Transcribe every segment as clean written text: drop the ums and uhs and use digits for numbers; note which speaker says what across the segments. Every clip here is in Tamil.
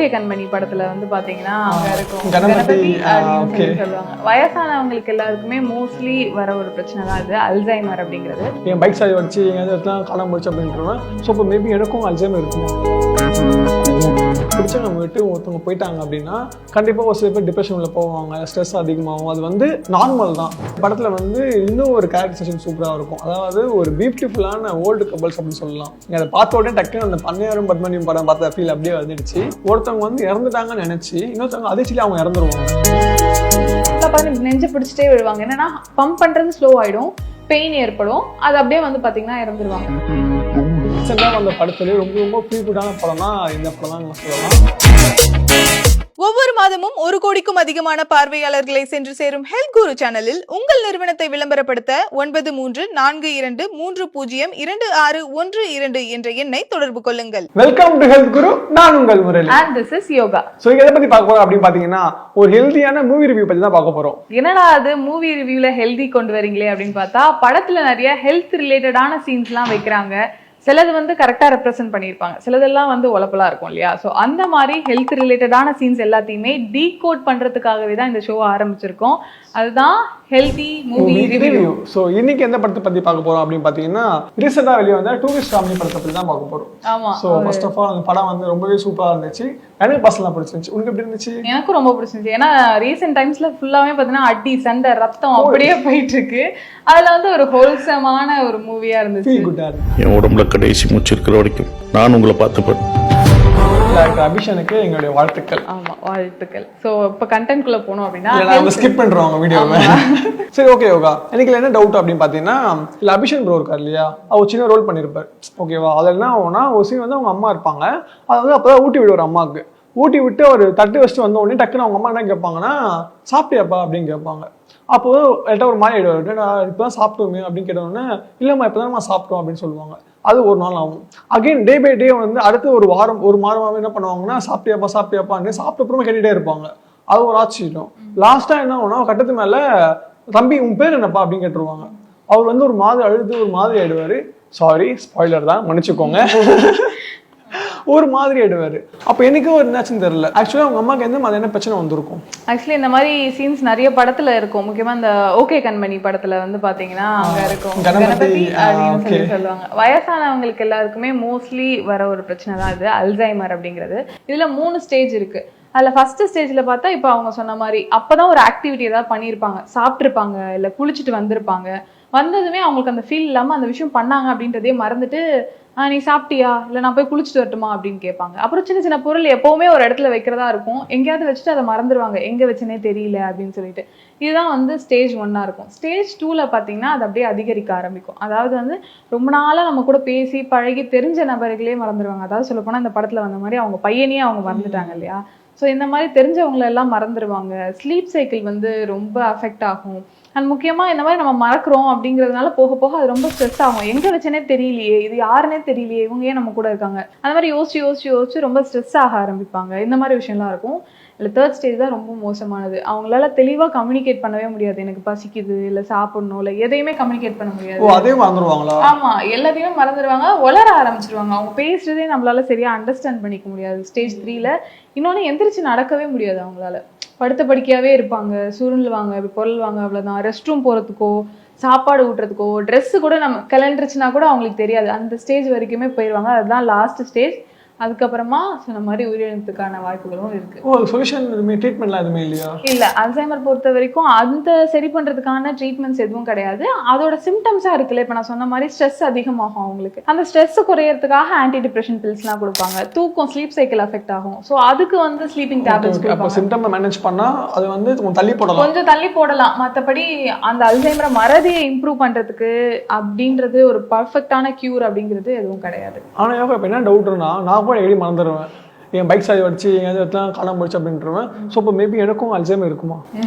Speaker 1: ஓகே கண்மணி படத்துல வந்து பாத்தீங்கன்னா அங்க இருக்கும் கணபதி அப்படின்னு சொல்லுவாங்க. வயசானவங்களுக்கு எல்லாருக்குமே மோஸ்ட்லி வர ஒரு பிரச்சனை தான் இது, அல்சைமர் அப்படிங்கிறது.
Speaker 2: என் பைக் சாவி வச்சு எங்கேயாவது காணாம போச்சு அப்படின்றவன் ஸோ இப்போ மேபி எனக்கும் அல்சைமர் இருக்கும். பிடிச்சவங்க விட்டு ஒருத்தவங்க போயிட்டாங்க அப்படின்னா கண்டிப்பாக ஒரு சில பேர் டிப்ரெஷனில் போவாங்க, ஸ்ட்ரெஸ் அதிகமாகும். அது வந்து நார்மல் தான். படத்தில் வந்து இன்னும் ஒரு கேரக்டரைசேஷன் சூப்பராக இருக்கும். அதாவது ஒரு பியூட்டிஃபுல்லான ஓல்டு கப்பல்ஸ் அப்படின்னு சொல்லலாம். அதை பார்த்த உடனே டக்குன்னு அந்த பண்ணையாரும் பத்மனியும் படம் பார்த்த ஃபீல் அப்படியே வந்துடுச்சு. ஒருத்தவங்க வந்து இறந்துட்டாங்கன்னு நினச்சி இன்னொருத்தவங்க அதிர்ச்சியில் அவங்க இறந்துருவாங்க.
Speaker 1: நெஞ்சு பிடிச்சிட்டே விழுவாங்க. என்னன்னா பம்ப் பண்றது ஸ்லோ ஆயிடும், பெயின் ஏற்படும், அது அப்படியே வந்து பாத்தீங்கன்னா இறந்துருவாங்க.
Speaker 2: அந்த படத்துல ரொம்ப ரொம்ப ஃபீல் குட்டான படம்னா இந்த படம் தான் நம்ம சொல்லலாம்.
Speaker 3: ஒவ்வொரு மாதமும் 1 கோடிக்கும் அதிகமான பார்வையாளர்களை சென்று சேரும் ஹெல்த் குரு சேனலில் உங்கள் நிறுவனத்தை விளம்பரப்படுத்த 93402612 என்ற எண்ணை தொடர்பு கொள்ளுங்கள்.
Speaker 2: வெல்கம் டு ஹெல்த் குரு. நான் உங்கள் Murali.
Speaker 1: And this is yoga.
Speaker 2: So எதை பத்தி பார்க்க போறோம் அப்படின்னு பாத்தீங்கன்னா ஒரு ஹெல்தியான மூவி ரிவ்யூ பத்தி தான் பார்க்க போறோம்.
Speaker 1: என்னடா அது மூவி ரிவ்யூல ஹெல்தி கொண்டு வரீங்களே அப்படின்னு பார்த்தா படத்துல நிறைய ஹெல்த் ரிலேட்டடான சீன்ஸ்லாம் வைக்கிறாங்க. சிலது வந்து கரெக்டா ரெப்ரசென்ட் பண்ணியிருப்பாங்க, சிலதெல்லாம் வந்து உழப்பலா இருக்கும் இல்லையா? ஸோ அந்த மாதிரி ஹெல்த் ரிலேட்டடான சீன்ஸ் எல்லாத்தையுமே டீகோட் பண்றதுக்காகவே தான் இந்த ஷோ ஆரம்பிச்சிருக்கோம். அதுதான் ஹெல்தி மூவி ரிவ்யூ.
Speaker 2: ஸோ இன்னைக்கு எந்த படத்தை பத்தி பார்க்க போறோம் அப்படின்னு பாத்தீங்கன்னா ரீசெண்டா வெளியே வந்த டூரிஸ்ட் ஃபேமிலி படத்தை பத்தி தான் பார்க்க போறோம்.
Speaker 1: ஆமா.
Speaker 2: ஸோ ஃபர்ஸ்ட் ஆஃப் ஆல் அந்த படம் வந்து ரொம்பவே சூப்பரா இருந்துச்சு. எனக்கு பர்சனலா பிடிச்சிருந்துச்சு. உங்களுக்கு எப்படி இருந்துச்சு?
Speaker 1: எனக்கும் ரொம்ப பிடிச்சிருந்துச்சு. ஏன்னா ரீசெண்ட் டைம்ஸ்ல ஃபுல்லாவே பாத்தீங்கன்னா அடி சண்டை ரத்தம் அப்படியே போயிட்டு இருக்கு. அதுல வந்து ஒரு ஹோல்சமான ஒரு மூவியா இருந்துச்சு.
Speaker 4: என் உடம்புல கடைசி மூச்சு இருக்கிற வரைக்கும் நான் உங்களை பார்த்துப்பேன்.
Speaker 2: அபிஷனுக்கு எங்களுடைய வாழ்த்துக்கள்.
Speaker 1: ஆமா, வாழ்த்துக்கள். சோ இப்ப கண்டென்ட் குள்ள போனோம் அப்படின்னா
Speaker 2: நாம ஸ்கிப் பண்றோம் வீடியோவை. சரி, ஓகே யோகா. எனக்கு என்ன டவுட் அப்படின்னு பாத்தீங்கன்னா இல்ல அபிஷன் ப்ரோ இருக்கார் இல்லையா, அவர் சின்ன ரோல் பண்ணிருப்பார். ஓகேவா? அதுல என்ன ஆகும்னா ஒரு சீன் வந்து அவங்க அம்மா இருப்பாங்க, அதை வந்து அப்பதான் ஊட்டி விடுவார் அம்மாவுக்கு. ஊட்டி விட்டு ஒரு தட்டு வச்சுட்டு வந்த உடனே டக்குன்னு அவங்க அம்மா என்ன கேட்பாங்கன்னா சாப்பிட்டியாப்பா அப்படின்னு கேட்பாங்க. அப்போ ஒரு மாதிரி ஆயிடுவார். இப்பதான் சாப்பிட்டோமே அப்படின்னு கேட்டோன்னே இல்லம்மா இப்பதான் சாப்பிட்டோம் அப்படின்னு சொல்லுவாங்க. அது ஒரு நாள் ஆகும். அகைன் டே பை டே வந்து அடுத்து ஒரு மாதமாவே என்ன பண்ணுவாங்கன்னா சாப்பிட்டியாப்பா சாப்பிட்ட அப்புறமா கேட்டுட்டே இருப்பாங்க. அது ஒரு ஆச்சரியம். லாஸ்டா என்ன ஆகும்னா கட்டத்து மேல தம்பி உன் பேர் என்னப்பா அப்படின்னு கேட்டுருவாங்க. அவர் வந்து ஒரு மாதிரி அழுது ஒரு மாதிரி ஆயிடுவாரு. சாரி ஸ்பாய்லர் தான், மன்னிச்சுக்கோங்க. ஒரு மாதிரி ஆயிடுவாரு. அப்ப எனக்கு ஒரு என்னாச்சுன்னு தெரியல. ஆக்சுவலா அவங்க அம்மாக்கு எந்த மாதிரியான பிரச்சனை வந்திருக்கும்?
Speaker 1: ஆக்சுவலி இந்த மாதிரி சீன்ஸ் நிறைய படத்துல இருக்கும். முக்கியமா இந்த ஓகே கண்மணி படத்துல வந்து பாத்தீங்கன்னா அங்க இருக்கும் கணபதி அப்படின்னு சொல்லுவாங்க. வயசானவங்களுக்கு எல்லாருக்குமே மோஸ்ட்லி வர ஒரு பிரச்சனை தான் இது, அல்சைமர் அப்படிங்கிறது. இதுல 3 ஸ்டேஜ் இருக்கு. அதுல ஃபர்ஸ்ட் ஸ்டேஜ்ல பார்த்தா இப்ப அவங்க சொன்ன மாதிரி அப்பதான் ஒரு ஆக்டிவிட்டி ஏதாவது பண்ணியிருப்பாங்க, சாப்பிட்டுருப்பாங்க, இல்ல குளிச்சுட்டு வந்திருப்பாங்க. வந்ததுமே அவங்களுக்கு அந்த ஃபீல் இல்லாம அந்த விஷயம் பண்ணாங்க அப்படின்றதே மறந்துட்டு நீ சாப்பிட்டியா, இல்ல நான் போய் குளிச்சுட்டு வரட்டுமா அப்படின்னு கேட்பாங்க. அப்புறம் சின்ன சின்ன பொருள் எப்பவுமே ஒரு இடத்துல வைக்கிறதா இருக்கும், எங்கேயாவது வச்சுட்டு அதை மறந்துடுவாங்க, எங்க வச்சுனே தெரியல அப்படின்னு சொல்லிட்டு. இதுதான் வந்து ஸ்டேஜ் 1 இருக்கும். ஸ்டேஜ் 2ல பாத்தீங்கன்னா அது அப்படியே அதிகரிக்க ஆரம்பிக்கும். அதாவது வந்து ரொம்ப நாளா நம்ம கூட பேசி பழகி தெரிஞ்ச நபர்களே மறந்துடுவாங்க. அதாவது சொல்ல போனா இந்த படத்துல வந்த மாதிரி அவங்க பையனையே அவங்க மறந்துட்டாங்க இல்லையா? ஸோ இந்த மாதிரி தெரிஞ்சவங்களை எல்லாம் மறந்துடுவாங்க. ஸ்லீப் சைக்கிள் வந்து ரொம்ப அஃபெக்ட் ஆகும். அண்ட் முக்கியமா இந்த மாதிரி நம்ம மறக்கிறோம் அப்படிங்கிறதுனால போக போக அது ரொம்ப ஸ்ட்ரெஸ் ஆகும். எங்க வச்சனே தெரியலையே, இது யாருன்னே தெரியலையே, இவங்க ஏன் நம்ம கூட இருக்காங்க, அந்த மாதிரி யோசிச்சு ரொம்ப ஸ்ட்ரெஸ் ஆக ஆரம்பிப்பாங்க. இந்த மாதிரி விஷயம்லாம் இருக்கும். இல்லை 3rd ஸ்டேஜ் தான் ரொம்ப மோசமானது. அவங்களால தெளிவா கம்யூனிகேட் பண்ணவே முடியாது. எனக்கு பசிக்குது, இல்ல சாப்பிடணும், இல்ல எதையுமே கம்யூனிகேட் பண்ண முடியாது.
Speaker 2: அதையும் மறந்துடுவாங்களா? ஆமா,
Speaker 1: எல்லாத்தையுமே மறந்துடுவாங்க, உளர ஆரம்பிச்சிருவாங்க. அவங்க பேசுறதே நம்மளால சரியா அண்டர்ஸ்டாண்ட் பண்ணிக்க முடியாது ஸ்டேஜ் 3ல. இன்னொன்னு எந்திரிச்சு நடக்கவே முடியாது அவங்களால. படுத்த படிக்கையாவே இருப்பாங்க, சுருள்வாங்க, பொருள் வாங்க, அவ்வளவுதான். ரெஸ்ட் ரூம் போறதுக்கோ சாப்பாடு ஊட்டுறதுக்கோ ட்ரெஸ் கூட நம்ம கிளண்டுருச்சுன்னா கூட அவங்களுக்கு தெரியாது. அந்த ஸ்டேஜ் வரைக்குமே போயிடுவாங்க. அதுதான் லாஸ்ட் ஸ்டேஜ். அதுக்கப்புறமா சொன்ன மாதிரி உயிரிழப்புக்கான வாய்ப்புகளும் இருக்கு.
Speaker 2: சொல்யூஷன் ட்ரீட்மெண்ட்லாம் எதுவுமே இல்லையா? இல்ல,
Speaker 1: அல்சைமர் பொறுத்த வரைக்கும் அந்த சரி பண்றதுக்கான ட்ரீட்மெண்ட்ஸ் எதுவும் கிடையாது. அதோட சிம்டம்ஸா இருக்குல்ல, இப்ப நான் சொன்ன மாதிரி ஸ்ட்ரெஸ் அதிகமாகும் அவங்களுக்கு. அந்த ஸ்ட்ரெஸ் குறையறதுக்காக ஆன்டி டிப்ரெஷன் பில்ஸ்லாம் கொடுப்பாங்க. தூக்கம், ஸ்லீப் சைக்கிள் அஃபெக்ட் ஆகும். ஸோ அதுக்கு வந்து ஸ்லீப்பிங் டேப்லெட்ஸ் கொடுப்பாங்க.
Speaker 2: சிம்டம் மேனேஜ் பண்ணா அது வந்து கொஞ்சம்
Speaker 1: தள்ளி போடலாம். மற்றபடி அந்த அல்சைமர் மறதியை இம்ப்ரூவ் பண்றதுக்கு அப்படின்றது ஒரு பர்ஃபெக்டான கியூர் அப்படிங்கிறது எதுவும் கிடையாது.
Speaker 2: ஆனா இப்ப என்ன டவுட்னா நான் எழுதி மறந்துடுவேன், என் பைக் சாவி வச்சு எங்கேயாவது காணாம போச்சு அப்படின்றவன். ஸோ இப்போ மேபி எனக்கும் அல்சைமர் இருக்குமா?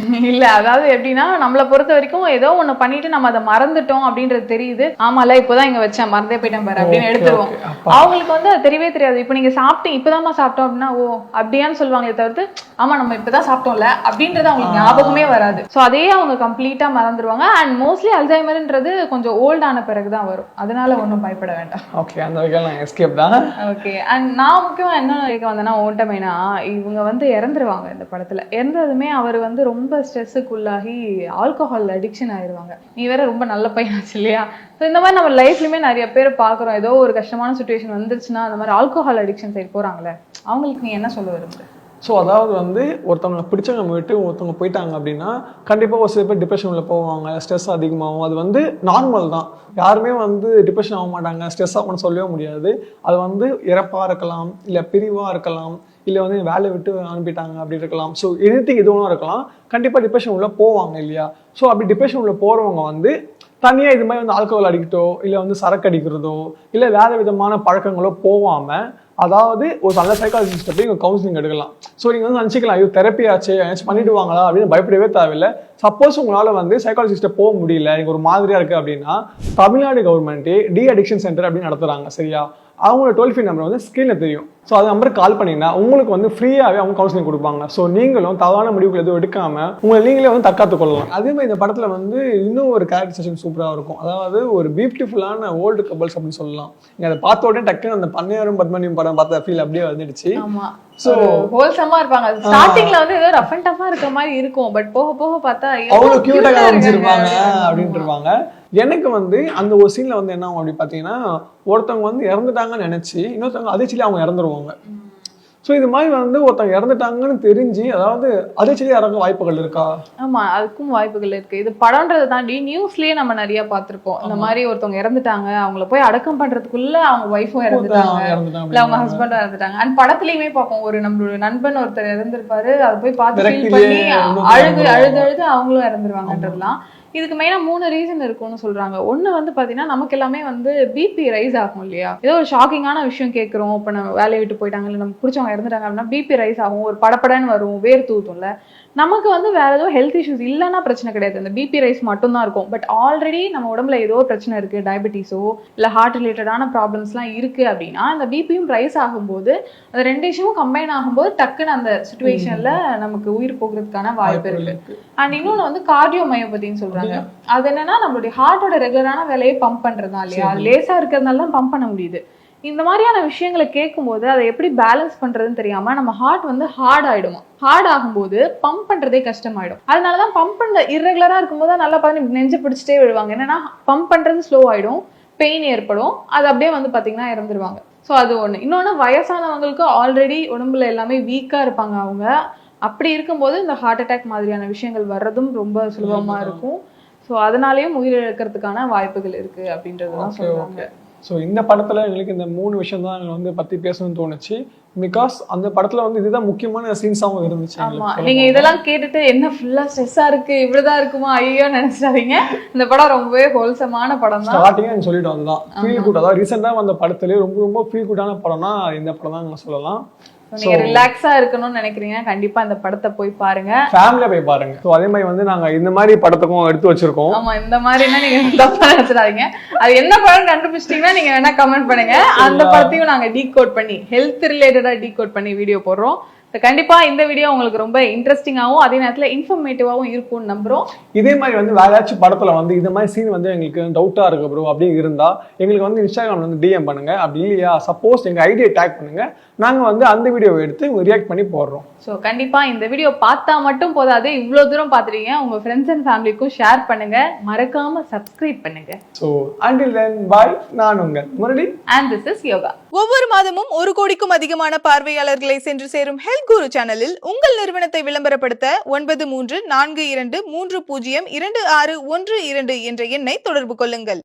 Speaker 1: இல்லை, அதாவது எப்படின்னா நம்மளை பொறுத்த வரைக்கும் ஏதோ ஒன்று பண்ணிட்டு நம்ம அதை மறந்துட்டோம் அப்படின்றது தெரியுது. ஆமால இப்போதான் இங்க வச்சேன், மறந்தே போயிட்டேன் பாரு அப்படின்னு எடுத்துருவோம். அவங்களுக்கு வந்து அது தெரியவே தெரியாது. இப்போ நீங்க சாப்பிட்டு இப்பதாம்மா சாப்பிட்டோம் அப்படின்னா ஓ அப்படியான்னு சொல்லுவாங்களே தவிர்த்து ஆமா நம்ம இப்பதான் சாப்பிட்டோம்ல அப்படின்றது அவங்களுக்கு ஞாபகமே வராது. ஸோ அதே அவங்க கம்ப்ளீட்டா மறந்துடுவாங்க. அண்ட் மோஸ்ட்லி அல்சைமர்ன்றது கொஞ்சம் ஓல்டான பிறகுதான் வரும். அதனால ஒன்றும் பயப்பட வேண்டாம்.
Speaker 2: ஓகே, அந்த வகையில் நான் எஸ்கேப் தான்.
Speaker 1: ஓகே. அண்ட் நான் முக்கியமா என்ன வந்தேன்னா ஓட்டமேனா இவங்க வந்து இறந்துருவாங்க இந்த படத்துல. இறந்ததுமே அவர் வந்து ரொம்ப ஸ்ட்ரெஸ்ஸுக்குள்ளாகி ஆல்கஹால் அடிக்ஷன் ஆயிடுவாங்க. நீ வேற ரொம்ப நல்ல பையனாச்சு இல்லையா. ஸோ இந்த மாதிரி நம்ம லைஃப்லயுமே நிறைய பேர் பாக்குறோம். ஏதோ ஒரு கஷ்டமான சுச்சுவேஷன் வந்துருச்சுன்னா அந்த மாதிரி ஆல்கஹால் அடிக்ஷன் சைடு போறாங்களே, அவங்களுக்கு நீ என்ன சொல்ல விரும்புற?
Speaker 2: ஸோ அதாவது வந்து ஒருத்தவங்க பிடிச்சவங்க விட்டு ஒருத்தவங்க போயிட்டாங்க அப்படின்னா கண்டிப்பாக ஒரு சில பேர் டிப்ரெஷனில் போவாங்க, ஸ்ட்ரெஸ் அதிகமாகும். அது வந்து நார்மல் தான். யாருமே வந்து டிப்ரெஷன் ஆக மாட்டாங்க, ஸ்ட்ரெஸ் ஆகும்னு சொல்லவே முடியாது. அது வந்து இறப்பாக இருக்கலாம், இல்லை பிரிவாக இருக்கலாம், இல்லை வந்து வேலையை விட்டு அனுப்பிட்டாங்க அப்படி இருக்கலாம். ஸோ எனிதிங் எதுவும் இருக்கலாம். கண்டிப்பாக டிப்ரெஷன் உள்ள போவாங்க இல்லையா. ஸோ அப்படி டிப்ரெஷன் உள்ள போகிறவங்க வந்து தனியாக இது மாதிரி வந்து ஆல்கஹால் அடிக்கட்டோ இல்லை வந்து சரக்கு அடிக்கிறதோ இல்லை வேறு விதமான பழக்கங்களோ போகாமல், அதாவது ஒரு நல்ல சைக்காலஜிஸ்ட்டை போய் நீங்கள் கவுன்சிலிங் எடுக்கலாம். ஸோ நீங்கள் வந்து நினச்சிக்கலாம், ஐயோ தெரப்பி ஆச்சு ஏதாச்சும் பண்ணிவிடுவாங்களா அப்படின்னு பயப்படவே தேவையில்லை. சப்போஸ் உங்களால் வந்து சைக்காலஜிஸ்ட்டை போக முடியல, நீங்கள் ஒரு மாதிரியாக இருக்குது அப்படின்னா தமிழ்நாடு கவர்மெண்ட்டே டி அடிக்ஷன் சென்டர் அப்படின்னு நடத்துகிறாங்க சரியா. அவங்களோட டோல் ஃப்ரீ நம்பர் வந்து ஸ்க்ரீனில் தெரியும். ஸோ அது நம்பருக்கு கால் பண்ணிங்கன்னா உங்களுக்கு வந்து ஃப்ரீயாகவே அவங்க கவுன்சிலிங் கொடுப்பாங்க. ஸோ நீங்களும் தவறான முடிவுகள் எதுவும் எடுக்காமல் உங்களை நீங்களே வந்து தற்காத்து கொள்ளலாம். அதே மாதிரி இந்த படத்தில் வந்து இன்னும் ஒரு கேரக்டரைசேஷன் சூப்பராக இருக்கும். அதாவது ஒரு பியூட்டிஃபுல்லான ஓல்டு கப்பல்ஸ் அப்படின்னு சொல்லலாம். நீங்கள் அதை பார்த்த உடனே டக்குன்னு அந்த பண்ணையாரும் பத்மனியும் படம் பார்த்த ஃபீல் அப்படியே வந்துடுச்சு.
Speaker 1: சோ ஹோல்சமா இருப்பாங்க. ஸ்டார்டிங்ல வந்து ஏதோ ரஃப் அண்ட் டஃபா இருக்க மாதிரி இருக்கும். பட் போக போக பார்த்தா
Speaker 2: அவ்வளவு கியூட்டா காமிச்சிருப்பாங்க அப்படின்ட்டு இருப்பாங்க. எனக்கு வந்து அந்த ஒரு சீன்ல வந்து என்ன ஆகும் அப்படி பாத்தீங்கன்னா, ஒருத்தவங்க வந்து இறந்துட்டாங்கன்னு நினைச்சு இன்னொருத்தவங்க அதிர்ச்சியில அவங்க இறந்துருவாங்க. ஸோ இது மாதிரி வந்து ஒருத்தவங்க இறந்துட்டாங்கன்னு தெரிஞ்சு, அதாவது அதிர்ச்சியிலே இறங்க வாய்ப்புகள் இருக்கா?
Speaker 1: ஆமா, அதுக்கும் வாய்ப்புகள் இருக்கு. இது படம்ன்றதை தாண்டி நியூஸ்லயே நம்ம நிறைய பார்த்திருப்போம். இந்த மாதிரி ஒருத்தவங்க இறந்துட்டாங்க, அவங்கள போய் அடக்கம் பண்றதுக்குள்ள அவங்க ஒய்ஃபும் இறந்துட்டாங்க, இல்ல அவங்க ஹஸ்பண்டும் இறந்துட்டாங்க. அண்ட் படத்துலயுமே பார்ப்போம், ஒரு நம்மளோட நண்பன் ஒருத்தர் இறந்திருப்பாரு, அதை போய் பார்த்து ஃபீல் பண்ணி அழுது அவங்களும் இறந்துருவாங்கன்றதுலாம். இதுக்கு மெயினா 3 ரீசன் இருக்கும்னு சொல்றாங்க. ஒண்ணு வந்து பாத்தீங்கன்னா, நமக்கு எல்லாமே வந்து பிபி ரைஸ் ஆகும் இல்லையா. ஏதோ ஒரு ஷாக்கிங்கான விஷயம் கேட்கிறோம், இப்ப நம்ம வேலையை விட்டு போயிட்டாங்க இல்லை நம்ம பிடிச்சவங்க இறந்துட்டாங்க அப்படின்னா பிபி ரைஸ் ஆகும், ஒரு படப்படன்னு வரும், வேர் தூத்தும்ல. நமக்கு வந்து வேற ஏதோ ஹெல்த் இஷ்யூஸ் இல்லைன்னா பிரச்சனை கிடையாது, அந்த பிபி ரைஸ் மட்டும் தான் இருக்கும். பட் ஆல்ரெடி நம்ம உடம்புல ஏதோ பிரச்சனை இருக்கு, டயபெட்டிஸோ இல்ல ஹார்ட் ரிலேட்டடான ப்ராப்ளம்ஸ்லாம் இருக்கு அப்படின்னா அந்த பிபியும் ரைஸ் ஆகும்போது அந்த 2 விஷயமும் கம்பைன் ஆகும்போது டக்குன்னு அந்த சுச்சுவேஷன்ல நமக்கு உயிர் போகிறதுக்கான வாய்ப்பு இருக்கு. அண்ட் இன்னொன்னு வந்து கார்டியோமயோபதின்னு சொல்றாங்க. அது என்னன்னா, நம்மளுடைய ஹார்ட்டோட ரெகுலரான வேலையை பம்ப் பண்றதா இல்லையா, அது லேசா இருக்கிறதுனால தான் பம்ப் பண்ண முடியுது. இந்த மாதிரியான விஷயங்களை கேட்கும்போது அதை எப்படி பேலன்ஸ் பண்றதுன்னு தெரியாம நம்ம ஹார்ட் வந்து ஹார்ட் ஆயிடுமா. ஹார்ட் ஆகும்போது பம்ப் பண்றதே கஷ்டமாயிடும். அதனாலதான் பம்ப் பண்ண இர்ரெகுலரா இருக்கும்போது நல்லா பார்த்து நெஞ்சு பிடிச்சிட்டே விடுவாங்க. என்னன்னா பம்ப் பண்றது ஸ்லோ ஆயிடும், பெயின் ஏற்படும், அது அப்படியே வந்து பாத்தீங்கன்னா இறந்துருவாங்க. ஸோ அது ஒண்ணு. இன்னொன்னு, வயசானவங்களுக்கு ஆல்ரெடி உடம்புல எல்லாமே வீக்கா இருப்பாங்க. அவங்க அப்படி இருக்கும்போது இந்த ஹார்ட் அட்டாக் மாதிரியான விஷயங்கள் வர்றதும் ரொம்ப சுலபமா இருக்கும். ஸோ அதனாலேயும் உயிரிழக்கிறதுக்கான வாய்ப்புகள் இருக்கு அப்படின்றதுதான் சொல்றாங்க.
Speaker 2: ஸோ இந்த படத்துல எங்களுக்கு இந்த 3 விஷயம் தான் எங்களுக்கு வந்து பத்தி பேசணும்னு தோணுச்சு. பிகாஸ் அந்த படத்துல வந்து இதுதான் முக்கியமான சீன்ஸாவும் இருந்துச்சு.
Speaker 1: ஆமா, நீங்க இதெல்லாம் கேட்டுட்டு என்ன ஃபுல்லா ஸ்ட்ரெஸ்ஸா இருக்கு, இவ்வளவுதான் இருக்குமா ஐயோ நினைச்சாதீங்க. இந்த படம் ரொம்பவே ஹோல்சமான படம் தான்.
Speaker 2: ஸ்டார்டிங்கா சொல்லிட்டோம், அதுதான் ஃபீல் குட். அதாவது ரீசெண்டா வந்த படத்துலயே ரொம்ப ஃபீல் குட்டான படம்னா இந்த படம் தான் சொல்லலாம்.
Speaker 1: நீங்க ரிலாக்ஸா இருக்கணும்னு நினைக்கிறீங்க, கண்டிப்பா இந்த படத்தை போய் பாருங்க,
Speaker 2: ஃபேமிலியா போய் பாருங்க. ஸோ அதே மாதிரி வந்து நாங்க இந்த மாதிரி படத்துக்கும் எடுத்து வச்சிருக்கோம்.
Speaker 1: ஆமா, இந்த மாதிரினா நீங்க தப்பா நினைச்சிடாதீங்க. அது என்ன படம் கண்டுபிடிச்சிட்டீங்கன்னா நீங்க வேணா கமெண்ட் பண்ணுங்க. அந்த படத்தையும் நாங்க டீகோட் பண்ணி ஹெல்த் ரிலேட்டடா டீகோட் பண்ணி வீடியோ போடுறோம். கண்டிப்பா இந்த வீடியோ உங்களுக்கு ரொம்ப இன்ட்ரெஸ்டிங்காகவும் அதே நேரத்தில் இன்ஃபர்மேட்டிவாகவும் இருக்கும்னு நம்புறோம்.
Speaker 2: இதே மாதிரி வந்து வேற ஏதாச்சும் படத்துல வந்து இந்த மாதிரி சீன் வந்து எங்களுக்கு டவுட்டா இருக்கு ப்ரோ அப்படி இருந்தா எங்களுக்கு வந்து இன்ஸ்டாகிராம்ல வந்து டிஎம் பண்ணுங்க. அப்படி இல்லையா சப்போஸ் எங்க ஐடியா டேக் பண்ணுங்க, நாங்க வந்து அந்த வீடியோவை எடுத்து ரியாக்ட் பண்ணி போடுறோம்.
Speaker 1: ஸோ கண்டிப்பா இந்த வீடியோ பார்த்தா மட்டும் போதாது, இவ்வளவு தூரம் பார்த்துட்டீங்க, உங்க ஃப்ரெண்ட்ஸ் அண்ட் ஃபேமிலிக்கும் ஷேர் பண்ணுங்க, மறக்காம சப்ஸ்கிரைப் பண்ணுங்க.
Speaker 2: So until then bye. நான் உங்கள் Murali
Speaker 1: and this is yoga.
Speaker 3: ஒவ்வொரு மாதமும் 1 கோடிக்கும் அதிகமான பார்வையாளர்களை சென்று சேரும் ஹெல்த் குரு சேனலில் உங்கள் நிறுவனத்தை விளம்பரப்படுத்த 9342302612 என்ற எண்ணை தொடர்பு கொள்ளுங்கள்.